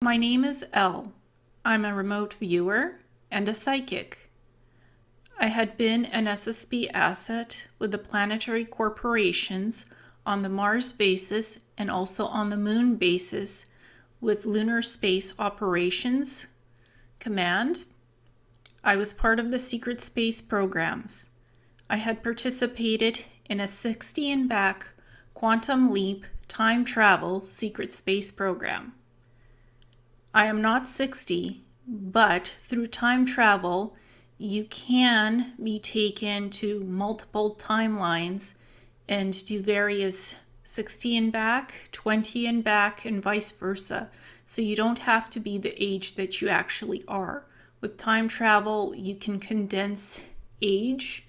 My name is Elle. I'm a remote viewer and a psychic. I had been an SSP asset with the planetary corporations on the Mars basis and also on the Moon basis with Lunar Space Operations Command. I was part of the secret space programs. I had participated in a 60 and back quantum leap time travel secret space program. I am not 60, but through time travel, you can be taken to multiple timelines and do various 60 and back, 20 and back, and vice versa. So you don't have to be the age that you actually are. With time travel, you can condense age,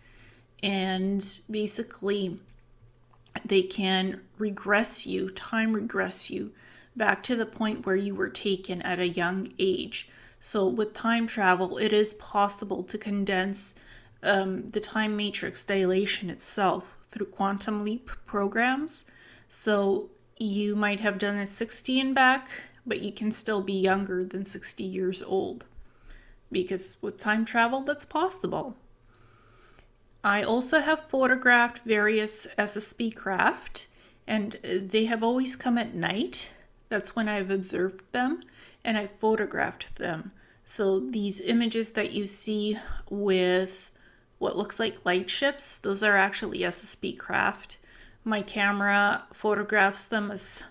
and basically they can time regress you back to the point where you were taken at a young age. So with time travel, it is possible to condense the time matrix dilation itself through quantum leap programs. So you might have done a 60 and back, but you can still be younger than 60 years old. Because with time travel, that's possible. I also have photographed various SSP craft, and they have always come at night. That's when I've observed them, and I've photographed them. So these images that you see with what looks like light ships, those are actually SSP craft. My camera photographs them as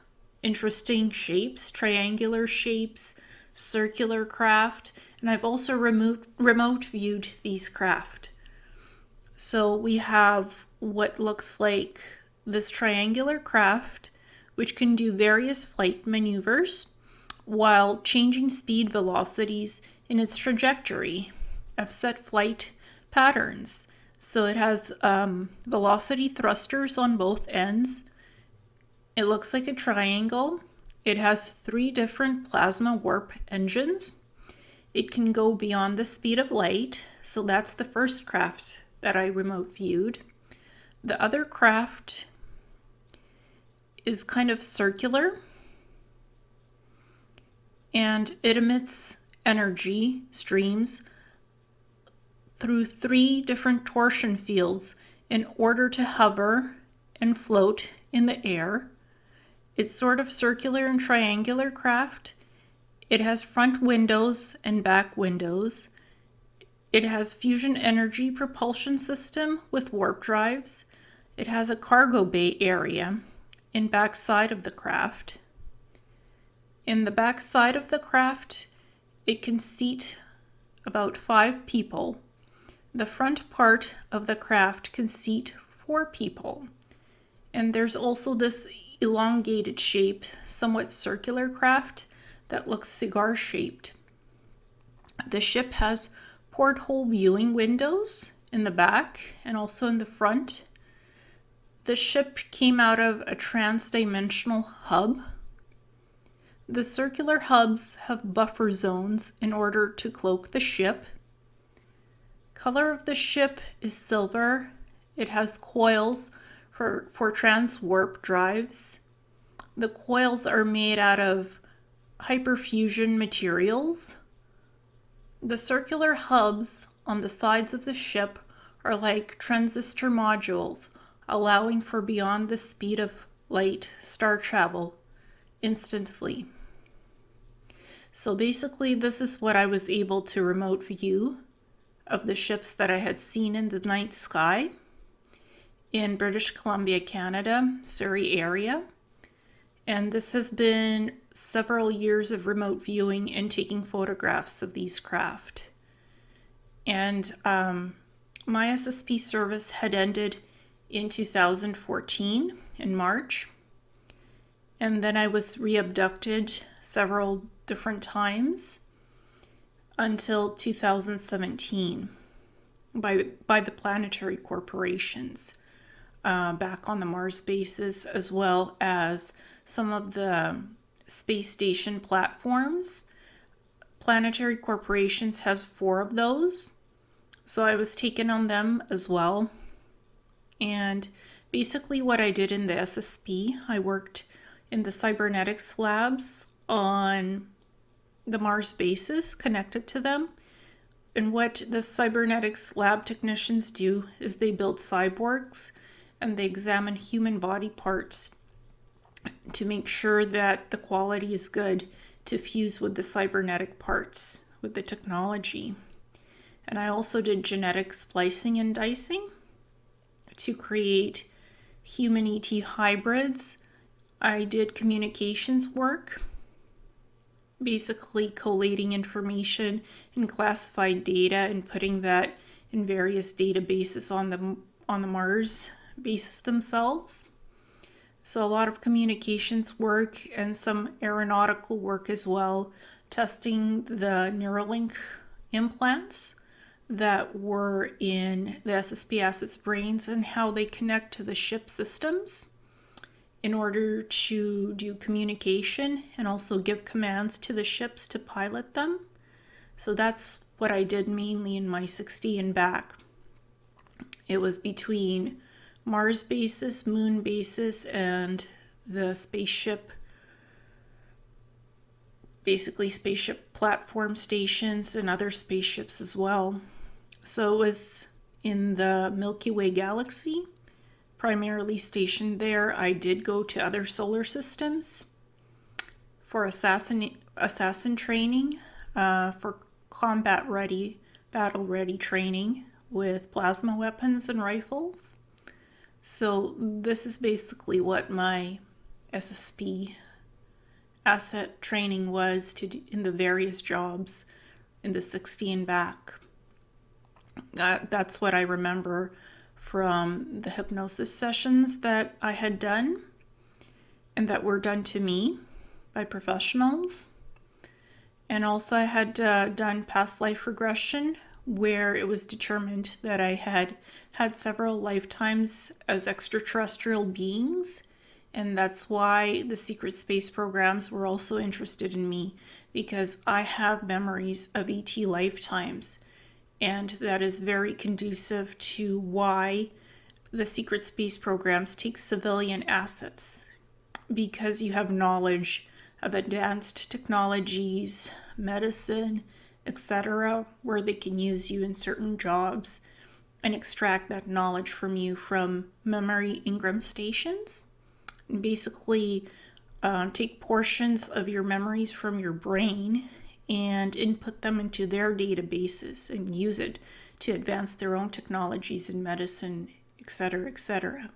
interesting shapes, triangular shapes, circular craft, and I've also remote viewed these craft. So we have what looks like this triangular craft, which can do various flight maneuvers while changing speed velocities in its trajectory of set flight patterns. So it has velocity thrusters on both ends. It looks like a triangle. It has 3 different plasma warp engines. It can go beyond the speed of light. So that's the first craft that I remote viewed. The other craft is kind of circular, and it emits energy streams through 3 different torsion fields in order to hover and float in the air. It's sort of circular and triangular craft. It has front windows and back windows. It has fusion energy propulsion system with warp drives. It has a cargo bay area in back side of the craft. In the back side of the craft, it can seat about 5 people. The front part of the craft can seat 4 people. And there's also this elongated shaped, somewhat circular craft that looks cigar-shaped. The ship has porthole viewing windows in the back and also in the front. The ship came out of a trans-dimensional hub. The circular hubs have buffer zones in order to cloak the ship. Color of the ship is silver. It has coils for trans-warp drives. The coils are made out of hyperfusion materials. The circular hubs on the sides of the ship are like transistor modules, allowing for beyond the speed of light star travel instantly. So basically, this is what I was able to remote view of the ships that I had seen in the night sky in British Columbia, Canada, Surrey area. And this has been several years of remote viewing and taking photographs of these craft. And my SSP service had ended in 2014 in March. And then I was re-abducted several different times until 2017 by the planetary corporations back on the Mars bases, as well as some of the space station platforms. Planetary corporations has 4 of those, so I was taken on them as well. And basically what I did in the SSP, I worked in the cybernetics labs on the Mars bases connected to them. And what the cybernetics lab technicians do is they build cyborgs and they examine human body parts to make sure that the quality is good to fuse with the cybernetic parts with the technology. And I also did genetic splicing and dicing to create human ET hybrids. I did communications work, basically collating information and classified data and putting that in various databases on the Mars bases themselves. So a lot of communications work and some aeronautical work as well, testing the Neuralink implants that were in the SSP Asset's brains and how they connect to the ship systems in order to do communication and also give commands to the ships to pilot them. So that's what I did mainly in my 60 and back. It was between Mars basis, moon basis, and the spaceship, basically spaceship platform stations and other spaceships as well. So it was in the Milky Way galaxy, primarily stationed there. I did go to other solar systems for assassin training, for combat ready, battle ready training with plasma weapons and rifles. So this is basically what my SSP asset training was in the various jobs in the 60 and back. That's what I remember from the hypnosis sessions that I had done and that were done to me by professionals. And also I had done past life regression, where it was determined that I had had several lifetimes as extraterrestrial beings. And that's why the secret space programs were also interested in me, because I have memories of ET lifetimes. And that is very conducive to why the secret space programs take civilian assets, because you have knowledge of advanced technologies, medicine, etc., where they can use you in certain jobs and extract that knowledge from you from memory engram stations. And basically take portions of your memories from your brain and input them into their databases and use it to advance their own technologies in medicine, etc., etc.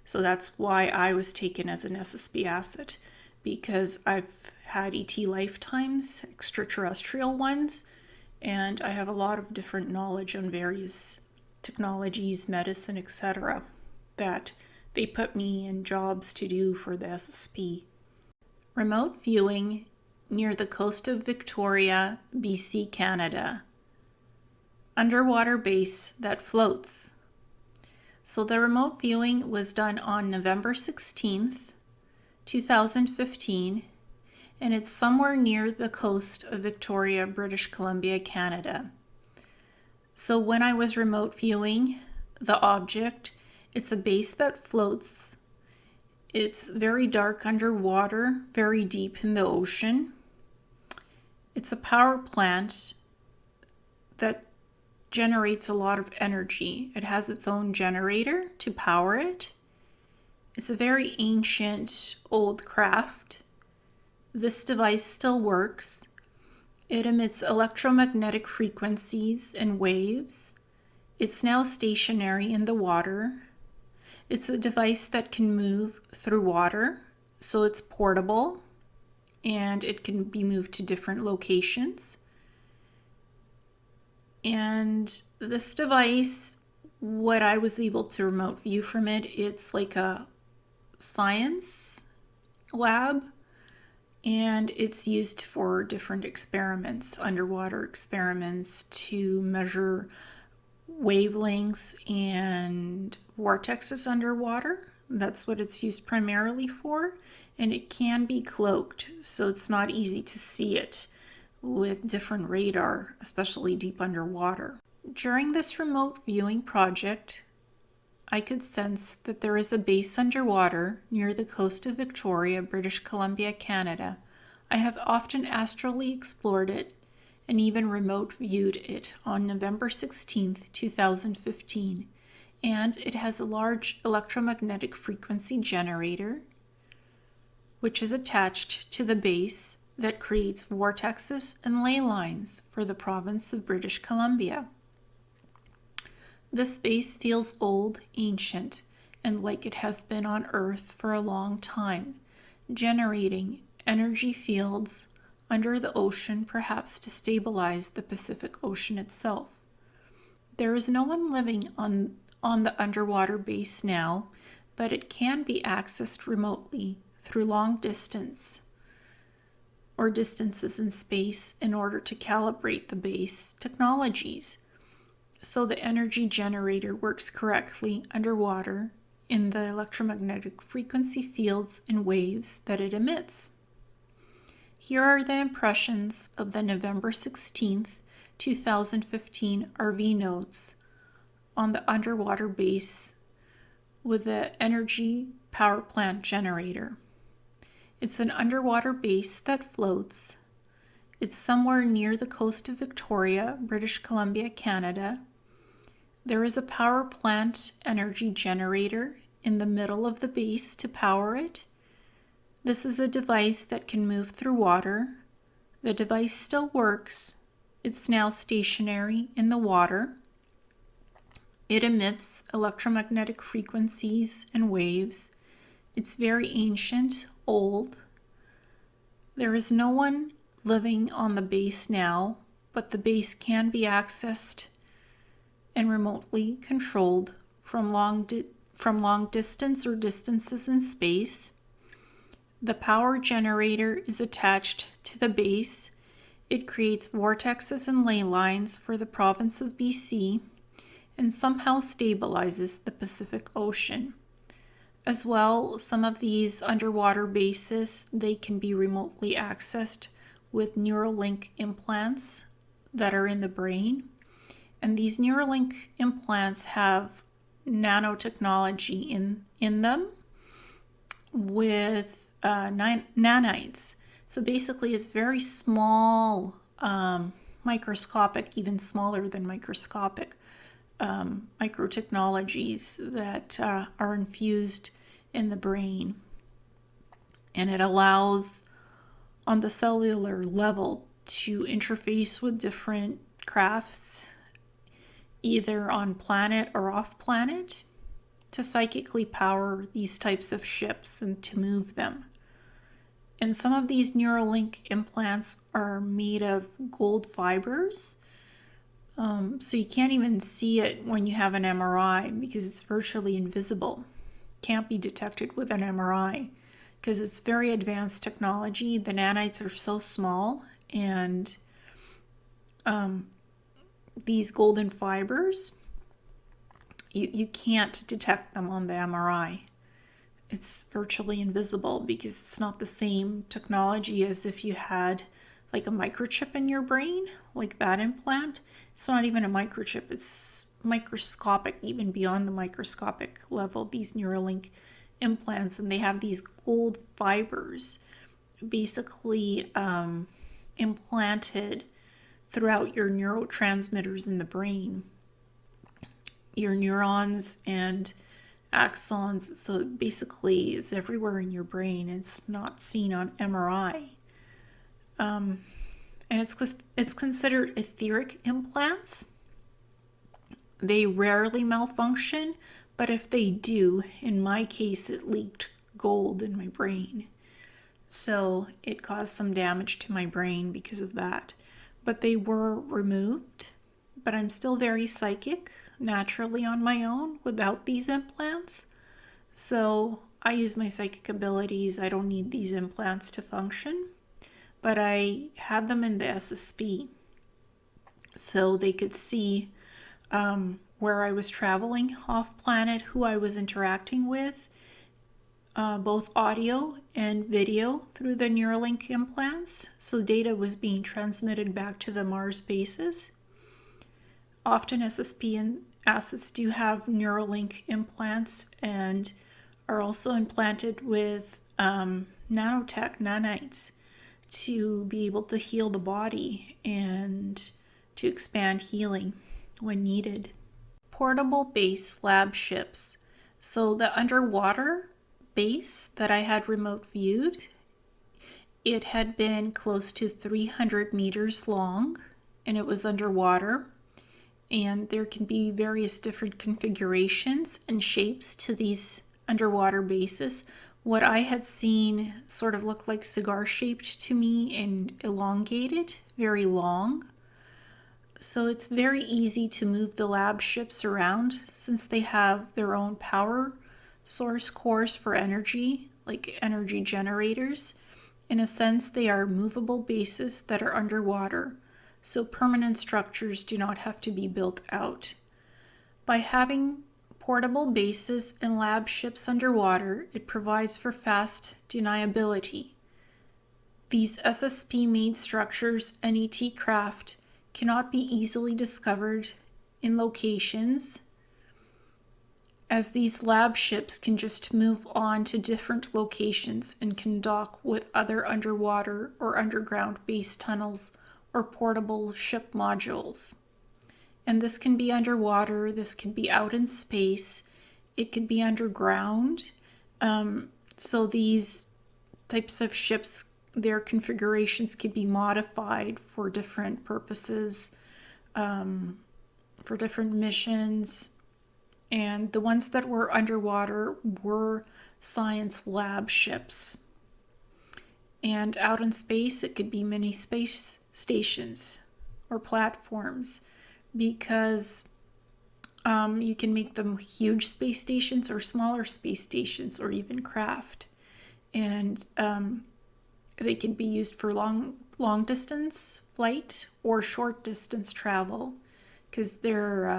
So that's why I was taken as an SSP asset, because I've had ET lifetimes, extraterrestrial ones, and I have a lot of different knowledge on various technologies, medicine, etc., that they put me in jobs to do for the SSP. Remote viewing near the coast of Victoria, BC, Canada. Underwater base that floats. So the remote viewing was done on November 16th, 2015, and it's somewhere near the coast of Victoria, British Columbia, Canada. So when I was remote viewing the object, it's a base that floats. It's very dark underwater, very deep in the ocean. It's a power plant that generates a lot of energy. It has its own generator to power it. It's a very ancient, old craft. This device still works. It emits electromagnetic frequencies and waves. It's now stationary in the water. It's a device that can move through water, so it's portable and it can be moved to different locations. And this device, what I was able to remote view from it, it's like a science lab, and it's used for different experiments, underwater experiments, to measure wavelengths and vortexes underwater. That's what it's used primarily for, and it can be cloaked, so it's not easy to see it with different radar, especially deep underwater. During this remote viewing project, I could sense that there is a base underwater near the coast of Victoria, British Columbia, Canada, I have often astrally explored it and even remote viewed it on November 16th, 2015, and it has a large electromagnetic frequency generator which is attached to the base that creates vortexes and ley lines for the province of British Columbia. This base feels old, ancient, and like it has been on Earth for a long time, generating energy fields under the ocean, perhaps to stabilize the Pacific Ocean itself. There is no one living on the underwater base now, but it can be accessed remotely through long distance or distances in space in order to calibrate the base technologies so the energy generator works correctly underwater in the electromagnetic frequency fields and waves that it emits. Here are the impressions of the November 16th, 2015 RV notes on the underwater base with the energy power plant generator. It's an underwater base that floats. It's somewhere near the coast of Victoria, British Columbia, Canada. There is a power plant energy generator in the middle of the base to power it. This is a device that can move through water. The device still works. It's now stationary in the water. It emits electromagnetic frequencies and waves. It's very ancient, old. There is no one living on the base now, but the base can be accessed and remotely controlled from long distance or distances in space. The power generator is attached to the base. It creates vortexes and ley lines for the province of BC and somehow stabilizes the Pacific Ocean. As well, some of these underwater bases, they can be remotely accessed with Neuralink implants that are in the brain. And these Neuralink implants have nanotechnology in them with nanites. So basically it's very small, microscopic, even smaller than microscopic microtechnologies that are infused in the brain. And it allows on the cellular level to interface with different crafts, either on planet or off planet, to psychically power these types of ships and to move them. And some of these Neuralink implants are made of gold fibers. So you can't even see it when you have an MRI because it's virtually invisible. Can't be detected with an MRI because it's very advanced technology. The nanites are so small, and these golden fibers, you can't detect them on the MRI. It's virtually invisible because it's not the same technology as if you had like a microchip in your brain, like that implant. It's not even a microchip, it's microscopic, even beyond the microscopic level, these Neuralink implants, and they have these gold fibers basically implanted throughout your neurotransmitters in the brain, your neurons and axons. So basically it's everywhere in your brain. It's not seen on MRI. And it's considered etheric implants. They rarely malfunction, but if they do, in my case, it leaked gold in my brain. So it caused some damage to my brain because of that. But they were removed. But I'm still very psychic, naturally on my own, without these implants. So I use my psychic abilities. I don't need these implants to function. But I had them in the SSP so they could see where I was traveling off planet, who I was interacting with, both audio and video through the Neuralink implants. So data was being transmitted back to the Mars bases. Often SSP assets do have Neuralink implants and are also implanted with nanites to be able to heal the body and to expand healing when needed. Portable base lab ships. So the underwater base that I had remote viewed, it had been close to 300 meters long and it was underwater. And there can be various different configurations and shapes to these underwater bases. What I had seen sort of looked like cigar shaped to me and elongated, very long. So it's very easy to move the lab ships around since they have their own power source cores for energy, like energy generators. In a sense, they are movable bases that are underwater, so permanent structures do not have to be built out. By having portable bases and lab ships underwater, it provides for fast deniability. These SSP-made structures, NET craft, cannot be easily discovered in locations, as these lab ships can just move on to different locations and can dock with other underwater or underground base tunnels or portable ship modules. And this can be underwater, this can be out in space, it could be underground. So these types of ships, their configurations can be modified for different purposes, for different missions. And the ones that were underwater were science lab ships. And out in space, it could be mini space stations or platforms, because you can make them huge space stations or smaller space stations or even craft. And they can be used for long distance flight or short distance travel, because they're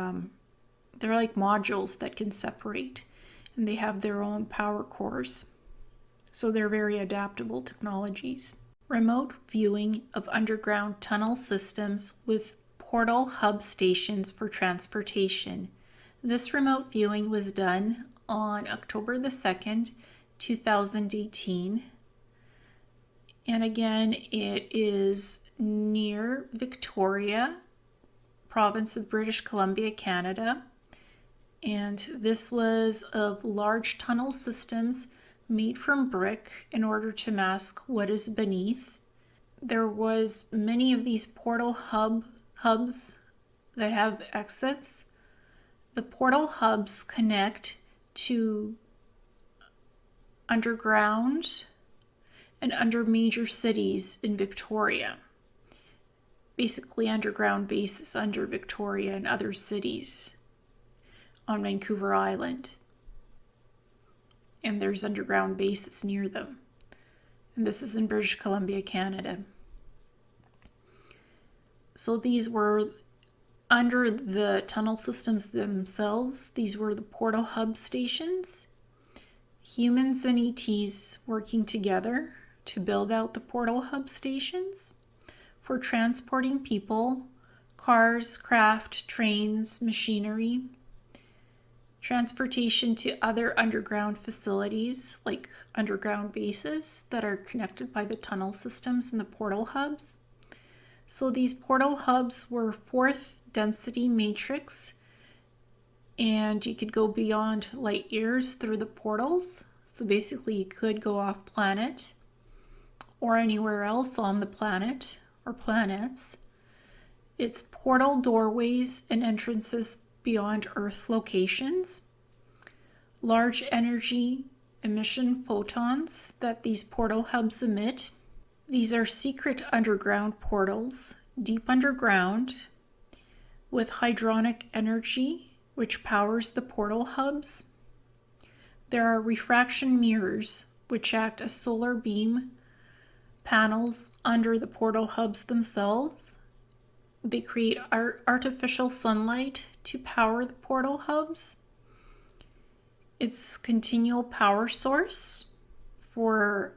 like modules that can separate, and they have their own power cores. So they're very adaptable technologies. Remote viewing of underground tunnel systems with portal hub stations for transportation. This remote viewing was done on October the 2nd, 2018. And again, it is near Victoria, province of British Columbia, Canada. And this was of large tunnel systems made from brick in order to mask what is beneath. There was many of these portal hubs that have exits. The portal hubs connect to underground and under major cities in Victoria. Basically underground bases under Victoria and other cities on Vancouver Island. And there's underground bases near them. And this is in British Columbia, Canada. So these were under the tunnel systems themselves. These were the portal hub stations. Humans and ETs working together to build out the portal hub stations for transporting people, cars, craft, trains, machinery, transportation to other underground facilities like underground bases that are connected by the tunnel systems and the portal hubs. So these portal hubs were fourth density matrix, and you could go beyond light years through the portals. So basically you could go off planet or anywhere else on the planet or planets. It's portal doorways and entrances beyond Earth locations. Large energy emission photons that these portal hubs emit. These are secret underground portals, deep underground, with hydronic energy, which powers the portal hubs. There are refraction mirrors, which act as solar beam panels under the portal hubs themselves. They create artificial sunlight to power the portal hubs. It's continual power source for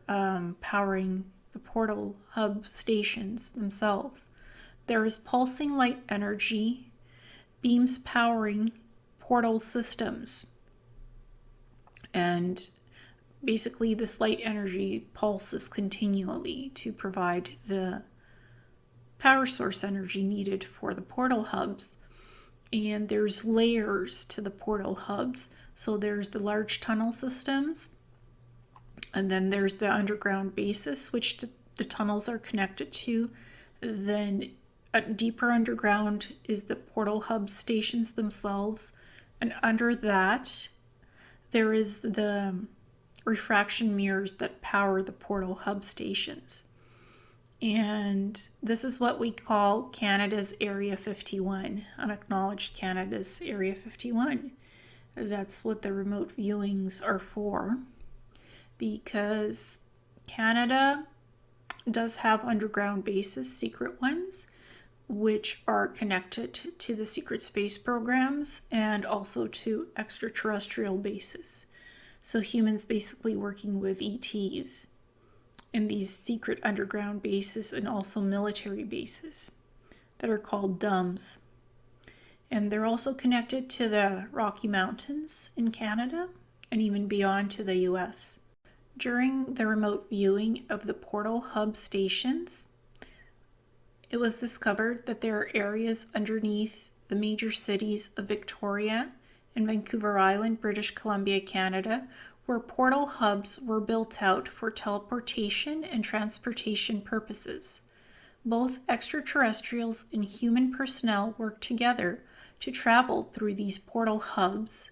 powering the portal hub stations themselves. There is pulsing light energy, beams powering portal systems. And basically this light energy pulses continually to provide the power source energy needed for the portal hubs. And there's layers to the portal hubs. So there's the large tunnel systems, and then there's the underground bases, which the tunnels are connected to. Then deeper underground is the portal hub stations themselves. And under that, there is the refraction mirrors that power the portal hub stations. And this is what we call Canada's Area 51, unacknowledged Canada's Area 51. That's what the remote viewings are for, because Canada does have underground bases, secret ones, which are connected to the secret space programs and also to extraterrestrial bases. So humans basically working with ETs in these secret underground bases, and also military bases that are called DUMBs. And they're also connected to the Rocky Mountains in Canada and even beyond to the US. During the remote viewing of the portal hub stations, it was discovered that there are areas underneath the major cities of Victoria and Vancouver Island, British Columbia, Canada, where portal hubs were built out for teleportation and transportation purposes. Both extraterrestrials and human personnel work together to travel through these portal hubs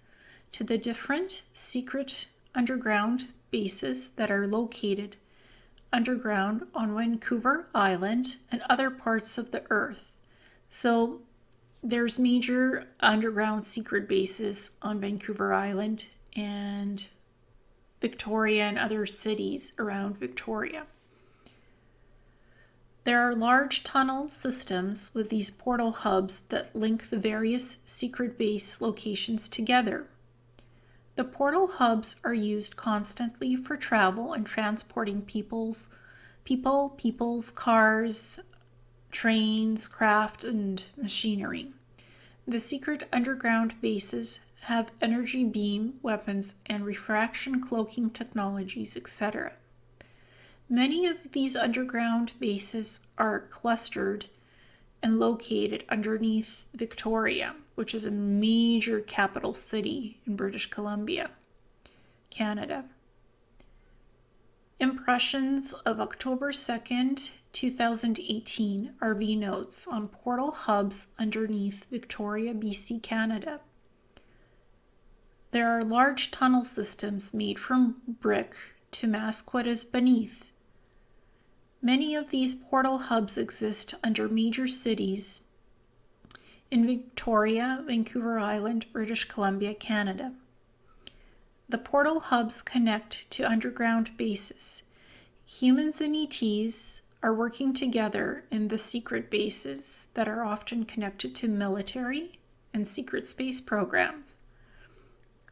to the different secret underground bases that are located underground on Vancouver Island and other parts of the Earth. So there's major underground secret bases on Vancouver Island and Victoria and other cities around Victoria. There are large tunnel systems with these portal hubs that link the various secret base locations together. The portal hubs are used constantly for travel and transporting people's cars, trains, craft, and machinery. The secret underground bases have energy beam weapons and refraction cloaking technologies, etc. Many of these underground bases are clustered and located underneath Victoria, which is a major capital city in British Columbia, Canada. Impressions of October 2nd, 2018 RV notes on portal hubs underneath Victoria, BC, Canada. There are large tunnel systems made from brick to mask what is beneath. Many of these portal hubs exist under major cities in Victoria, Vancouver Island, British Columbia, Canada. The portal hubs connect to underground bases. Humans and ETs are working together in the secret bases that are often connected to military and secret space programs.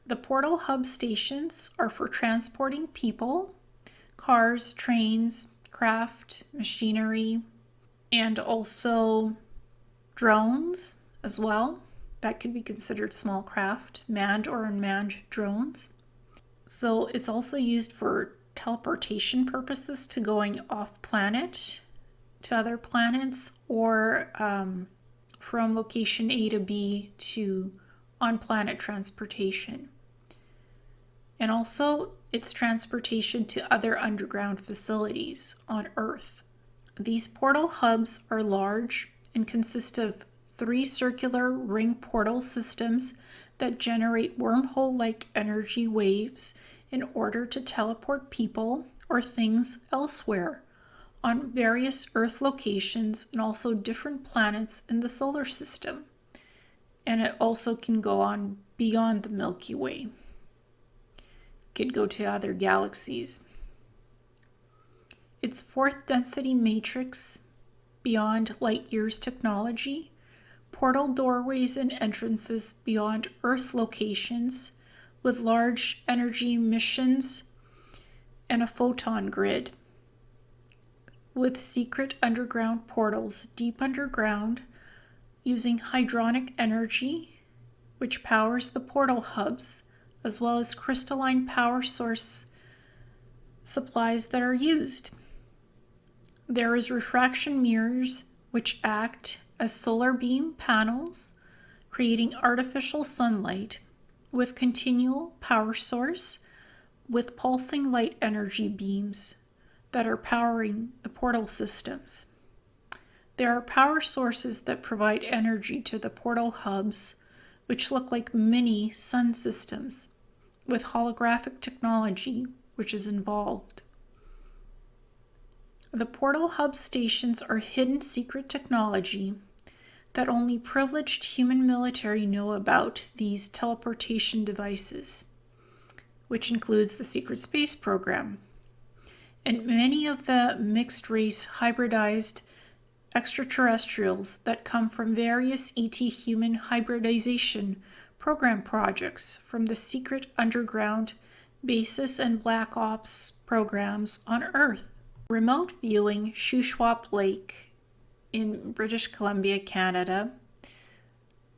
The portal hub stations are for transporting people, cars, trains, craft, machinery, and also drones as well. That could be considered small craft, manned or unmanned drones. So it's also used for teleportation purposes to going off planet to other planets, or from location A to B to on-planet transportation. And also, it's transportation to other underground facilities on Earth. These portal hubs are large and consist of 3 circular ring portal systems that generate wormhole-like energy waves in order to teleport people or things elsewhere on various Earth locations and also different planets in the solar system. And it also can go on beyond the Milky Way. Could go to other galaxies. Its 4th density matrix beyond light years technology, portal doorways and entrances beyond Earth locations with large energy emissions and a photon grid, with secret underground portals deep underground using hydronic energy, which powers the portal hubs, as well as crystalline power source supplies that are used. There is refraction mirrors, which act as solar beam panels, creating artificial sunlight with continual power source with pulsing light energy beams that are powering the portal systems. There are power sources that provide energy to the portal hubs, which look like mini sun systems with holographic technology which is involved. The portal hub stations are hidden secret technology that only privileged human military know about these teleportation devices, which includes the secret space program. And many of the mixed-race hybridized extraterrestrials that come from various ET human hybridization program projects from the secret underground basis and black ops programs on Earth. Remote viewing Shuswap Lake in British Columbia, Canada.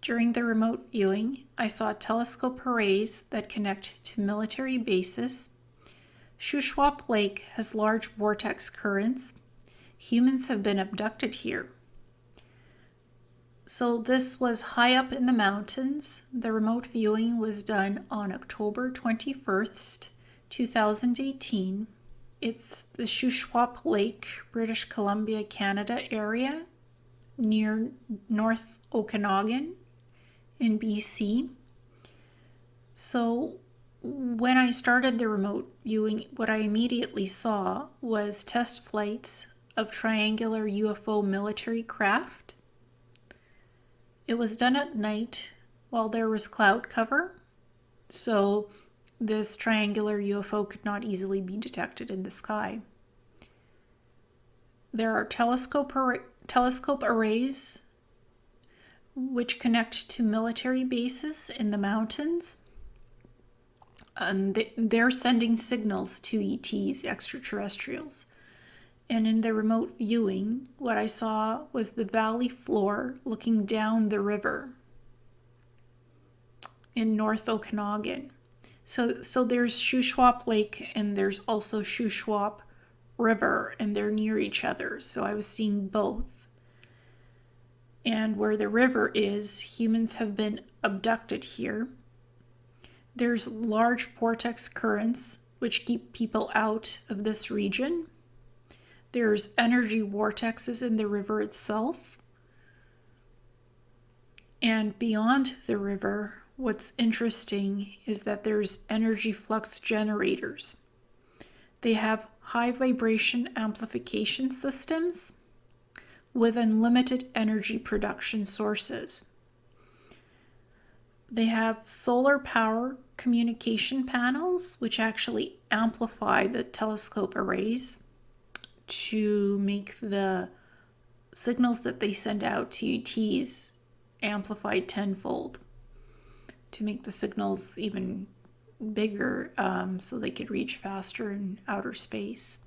During the remote viewing, I saw telescope arrays that connect to military bases. Shuswap Lake has large vortex currents. Humans have been abducted here. So this was high up in the mountains. The remote viewing was done on October 21st, 2018. It's the Shuswap Lake, British Columbia, Canada area near North Okanagan in BC. So when I started the remote viewing, what I immediately saw was test flights of triangular UFO military craft. It was done at night while there was cloud cover, so this triangular UFO could not easily be detected in the sky. There are telescope arrays which connect to military bases in the mountains. And they're sending signals to ETs, extraterrestrials. And in the remote viewing, what I saw was the valley floor looking down the river in North Okanagan. So there's Shuswap Lake and there's also Shuswap River, and they're near each other. So I was seeing both. And where the river is, humans have been abducted here. There's large vortex currents which keep people out of this region. There's energy vortexes in the river itself. And beyond the river, what's interesting is that there's energy flux generators. They have high vibration amplification systems with unlimited energy production sources. They have solar power communication panels, which actually amplify the telescope arrays to make the signals that they send out to ETs amplified tenfold, to make the signals even bigger so they could reach faster in outer space.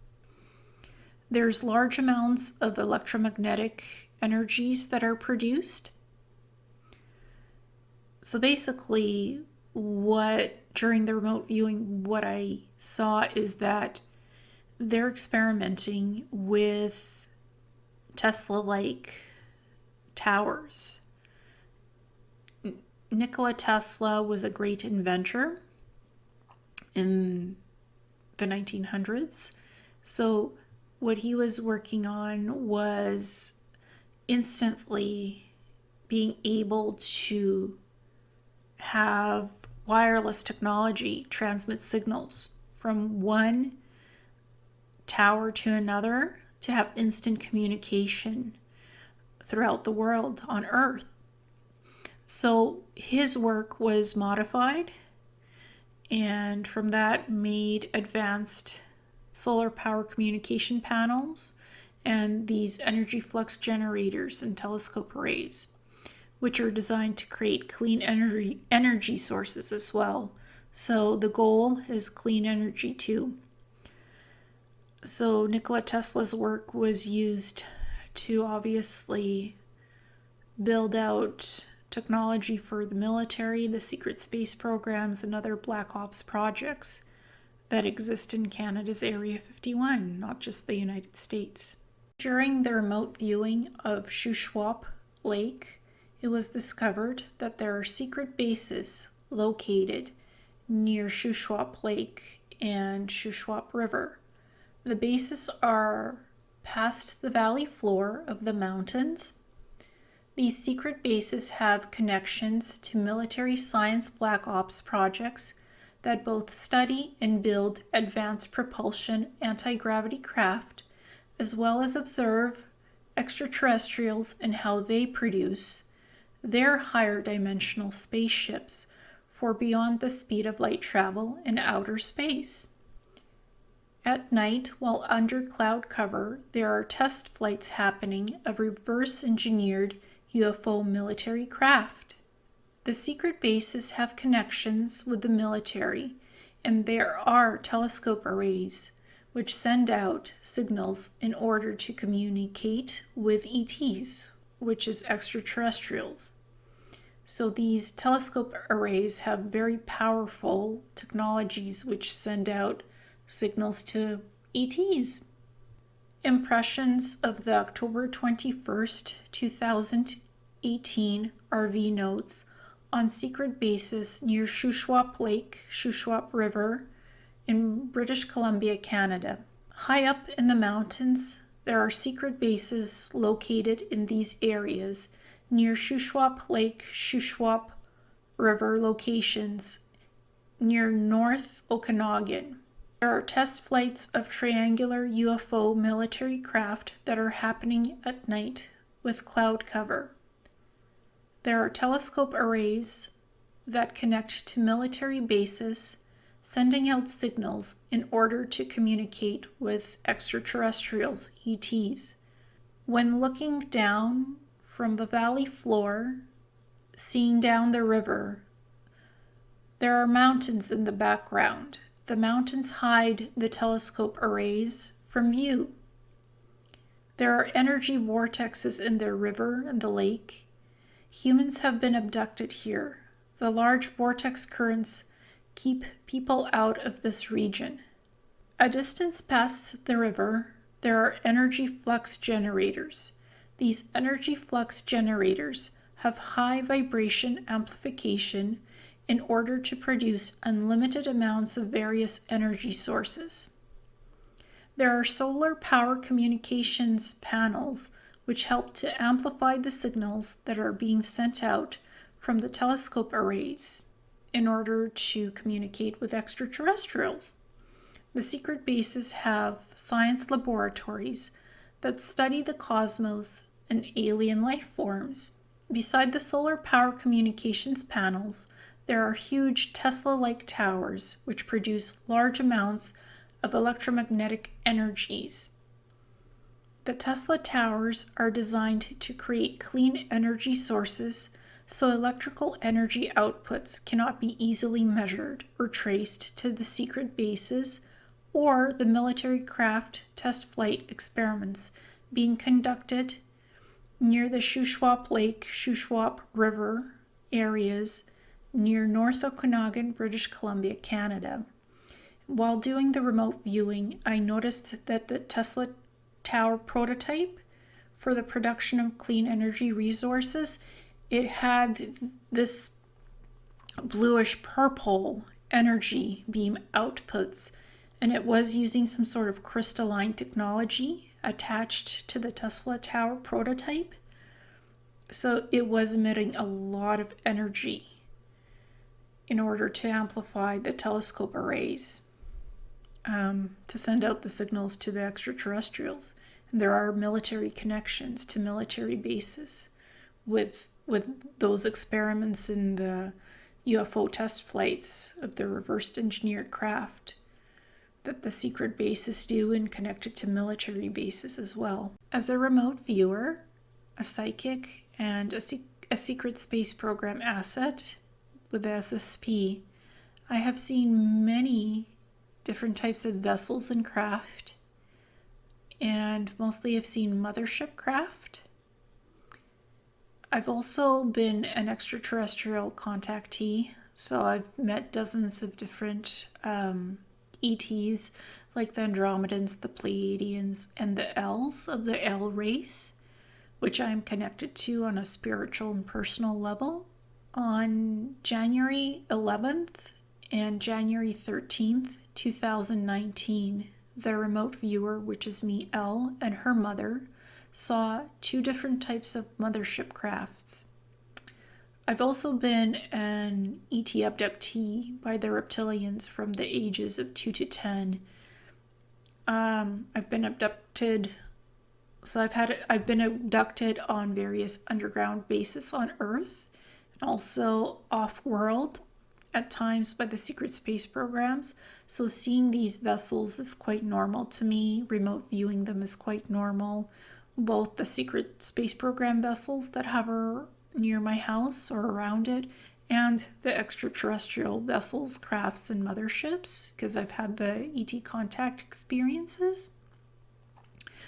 There's large amounts of electromagnetic energies that are produced. So basically, during the remote viewing, what I saw is that they're experimenting with Tesla-like towers. Nikola Tesla was a great inventor in the 1900s. So what he was working on was instantly being able to have wireless technology transmit signals from one tower to another to have instant communication throughout the world on Earth. So his work was modified, and from that made advanced solar power communication panels and these energy flux generators and telescope arrays, which are designed to create clean energy sources as well. So the goal is clean energy too. So Nikola Tesla's work was used to obviously build out technology for the military, the secret space programs, and other black ops projects that exist in Canada's Area 51, not just the United States. During the remote viewing of Shuswap Lake, it was discovered that there are secret bases located near Shuswap Lake and Shuswap River. The bases are past the valley floor of the mountains. These secret bases have connections to military science black ops projects that both study and build advanced propulsion anti-gravity craft, as well as observe extraterrestrials and how they produce their higher dimensional spaceships for beyond the speed of light travel in outer space. At night, while under cloud cover, there are test flights happening of reverse-engineered UFO military craft. The secret bases have connections with the military, and there are telescope arrays which send out signals in order to communicate with ETs, which is extraterrestrials. So these telescope arrays have very powerful technologies which send out signals to ETs. Impressions of the October 21st, 2018 RV notes on secret bases near Shuswap Lake, Shuswap River in British Columbia, Canada. High up in the mountains, there are secret bases located in these areas near Shuswap Lake, Shuswap River locations near North Okanagan. There are test flights of triangular UFO military craft that are happening at night with cloud cover. There are telescope arrays that connect to military bases, sending out signals in order to communicate with extraterrestrials, ETs. When looking down from the valley floor, seeing down the river, there are mountains in the background. The mountains hide the telescope arrays from view. There are energy vortexes in the river and the lake. Humans have been abducted here. The large vortex currents keep people out of this region. A distance past the river, there are energy flux generators. These energy flux generators have high vibration amplification in order to produce unlimited amounts of various energy sources. There are solar power communications panels which help to amplify the signals that are being sent out from the telescope arrays in order to communicate with extraterrestrials. The secret bases have science laboratories that study the cosmos and alien life forms. Beside the solar power communications panels, there are huge Tesla-like towers which produce large amounts of electromagnetic energies. The Tesla towers are designed to create clean energy sources so electrical energy outputs cannot be easily measured or traced to the secret bases or the military craft test flight experiments being conducted near the Shuswap Lake, Shuswap River areas near North Okanagan, British Columbia, Canada. While doing the remote viewing, I noticed that the Tesla tower prototype for the production of clean energy resources, it had this bluish purple energy beam outputs, and it was using some sort of crystalline technology attached to the Tesla tower prototype. So it was emitting a lot of energy in order to amplify the telescope arrays to send out the signals to the extraterrestrials. And there are military connections to military bases with those experiments in the UFO test flights of the reversed engineered craft that the secret bases do and connected to military bases as well. As a remote viewer, a psychic, and a secret space program asset with the SSP, I have seen many different types of vessels and craft, and mostly I've seen mothership craft. I've also been an extraterrestrial contactee, so I've met dozens of different ETs like the Andromedans, the Pleiadians, and the L's of the L race, which I'm connected to on a spiritual and personal level. On January 11th and January 13th, 2019, the remote viewer, which is me, L, and her mother, saw two different types of mothership crafts. I've also been an ET abductee by the reptilians from the ages of 2 to 10. I've been abducted, I've been abducted on various underground bases on Earth, and also off-world at times by the secret space programs. So seeing these vessels is quite normal to me. Remote viewing them is quite normal. Both the secret space program vessels that hover near my house or around it, and the extraterrestrial vessels, crafts, and motherships, because I've had the ET contact experiences.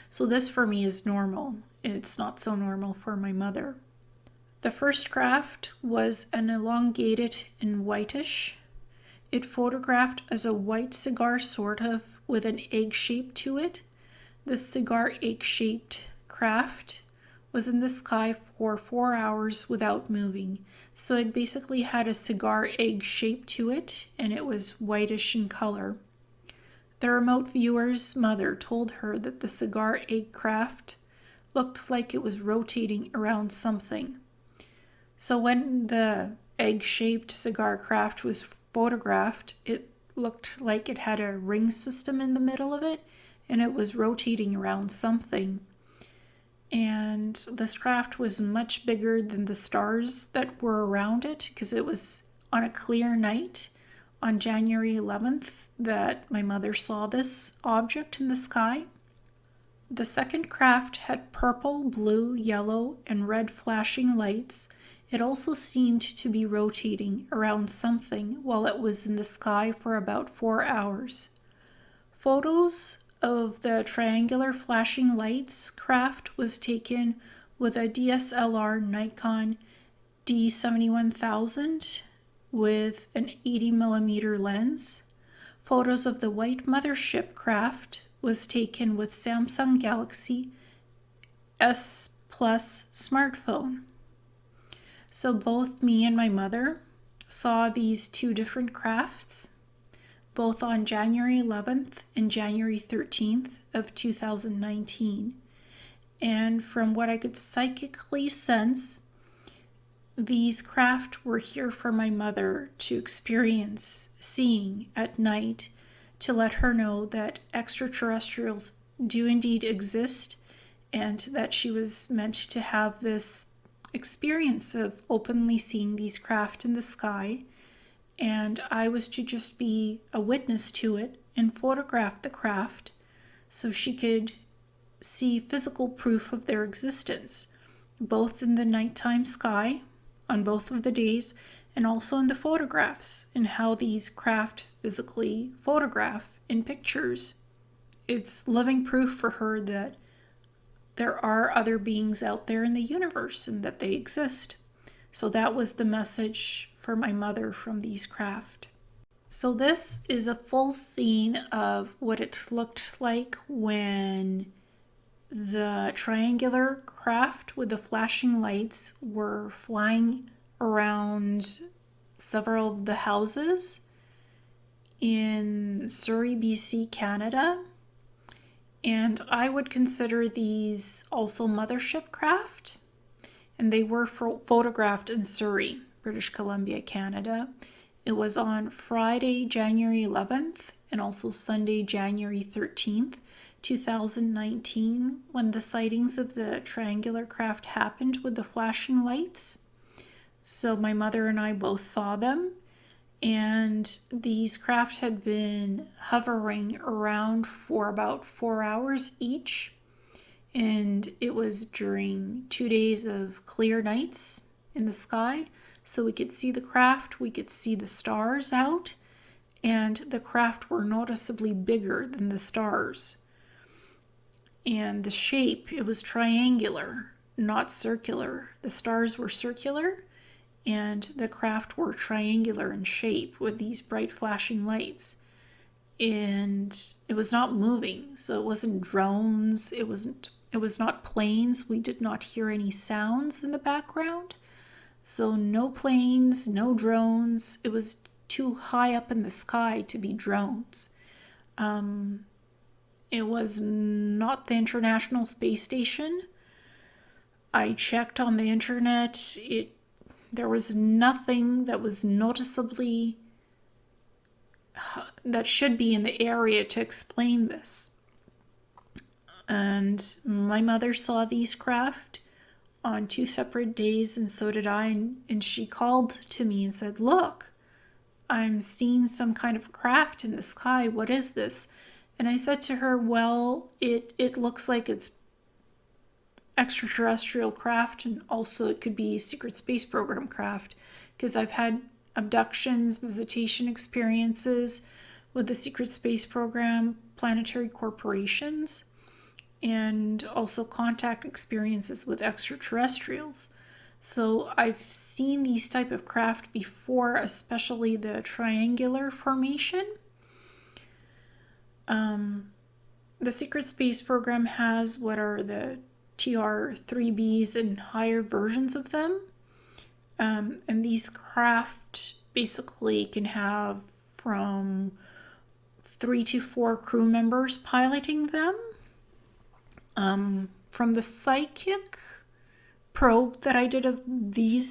So this for me is normal. It's not so normal for my mother. The first craft was an elongated and whitish. It photographed as a white cigar, sort of, with an egg shape to it. The cigar egg-shaped craft was in the sky for 4 hours without moving. So it basically had a cigar egg shape to it, and it was whitish in color. The remote viewer's mother told her that the cigar egg craft looked like it was rotating around something. So when the egg-shaped cigar craft was photographed, it looked like it had a ring system in the middle of it, and it was rotating around something. And this craft was much bigger than the stars that were around it, because it was on a clear night on January 11th that my mother saw this object in the sky. The second craft had purple, blue, yellow, and red flashing lights. It also seemed to be rotating around something while it was in the sky for about 4 hours. Photos of the triangular flashing lights craft was taken with a DSLR Nikon D71000 with an 80mm lens. Photos of the white mothership craft was taken with Samsung Galaxy S Plus smartphone. So both me and my mother saw these two different crafts, both on January 11th and January 13th of 2019. And from what I could psychically sense, these craft were here for my mother to experience seeing at night, to let her know that extraterrestrials do indeed exist, and that she was meant to have this experience of openly seeing these craft in the sky, and I was to just be a witness to it and photograph the craft so she could see physical proof of their existence, both in the nighttime sky on both of the days and also in the photographs and how these craft physically photograph in pictures. It's living proof for her that there are other beings out there in the universe and that they exist. So that was the message for my mother from these craft. So this is a full scene of what it looked like when the triangular craft with the flashing lights were flying around several of the houses in Surrey, BC, Canada. And I would consider these also mothership craft. And they were photographed in Surrey, British Columbia, Canada. It was on Friday, January 11th, and also Sunday, January 13th, 2019, when the sightings of the triangular craft happened with the flashing lights. So my mother and I both saw them. And these craft had been hovering around for about 4 hours each. And it was during 2 days of clear nights in the sky. So we could see the craft, we could see the stars out, and the craft were noticeably bigger than the stars. And the shape, it was triangular, not circular. The stars were circular, and the craft were triangular in shape with these bright flashing lights. and it was not moving. So it wasn't drones, it was not planes. We did not hear any sounds in the background. So no planes, no drones. It was too high up in the sky to be drones. It was not the International Space Station. I checked on the internet. There was nothing that was noticeably that should be in the area to explain this. And my mother saw these craft on 2 separate days, and so did I. And she called to me and said, "Look, I'm seeing some kind of craft in the sky. What is this?" And I said to her, "Well, it looks like it's extraterrestrial craft, and also it could be secret space program craft, because I've had abductions, visitation experiences with the secret space program, planetary corporations, and also contact experiences with extraterrestrials. So I've seen these type of craft before, especially the triangular formation. The secret space program has what are the TR-3Bs and higher versions of them. And these craft basically can have from 3 to 4 crew members piloting them. From the psychic probe that I did of the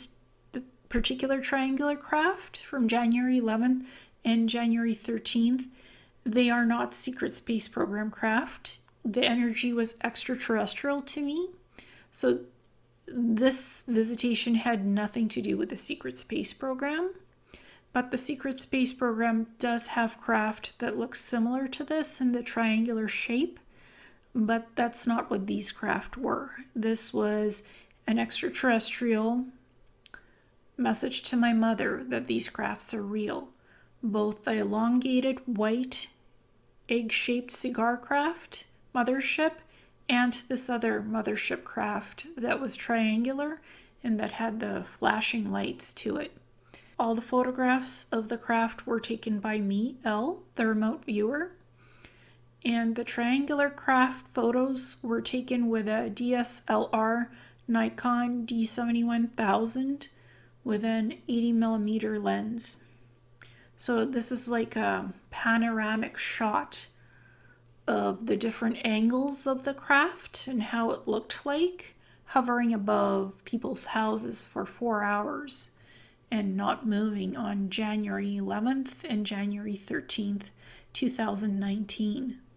particular triangular craft from January 11th and January 13th, they are not secret space program craft. The energy was extraterrestrial to me. So this visitation had nothing to do with the secret space program. But the secret space program does have craft that looks similar to this in the triangular shape. But that's not what these craft were. This was an extraterrestrial message to my mother that these crafts are real. Both the elongated white egg-shaped cigar craft mothership and this other mothership craft that was triangular and that had the flashing lights to it. All the photographs of the craft were taken by me, Elle, the remote viewer. And the triangular craft photos were taken with a DSLR Nikon D71,000 with an 80mm lens. So this is like a panoramic shot of the different angles of the craft and how it looked like, hovering above people's houses for 4 hours and not moving on January 11th and January 13th, 2019.